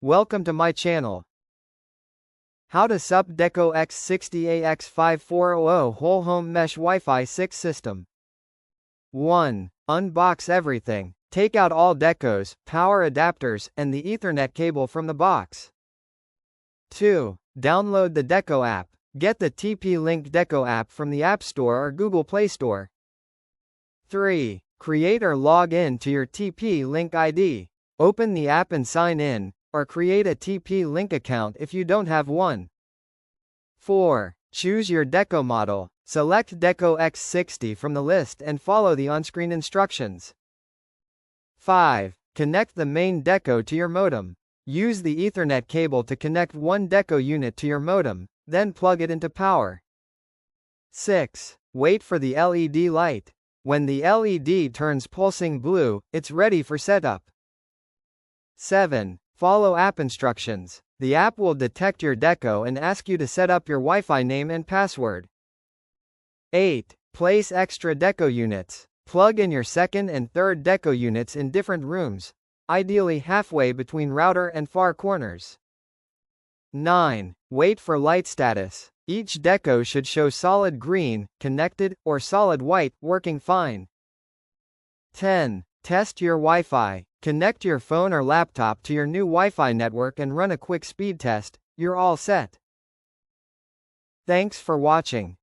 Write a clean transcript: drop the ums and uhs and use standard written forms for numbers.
Welcome to my channel. How to sup Deco X60 AX5400 Whole Home Mesh Wi-Fi 6 System. 1. Unbox everything. Take out all decos, power adapters, and the Ethernet cable from the box. 2. Download the Deco app. Get the tplink Deco app from the App Store or Google Play Store. 3. Create or log in to your tplink ID. Open the app and sign in, or create a tplink account if you don't have one. 4. Choose your Deco model. Select Deco X60 from the list and follow the on-screen instructions. 5. Connect the main Deco to your modem. Use the Ethernet cable to connect one Deco unit to your modem, then plug it into power. 6. Wait for the LED light. When the LED turns pulsing blue, it's ready for setup. 7. Follow app instructions. The app will detect your Deco and ask you to set up your Wi-Fi name and password. 8. Place extra Deco units. Plug in your second and third Deco units in different rooms, ideally halfway between router and far corners. 9. Wait for light status. Each Deco should show solid green, connected, or solid white, working fine. 10. Test your Wi-Fi. Connect your phone or laptop to your new Wi-Fi network and run a quick speed test. You're all set. Thanks for watching.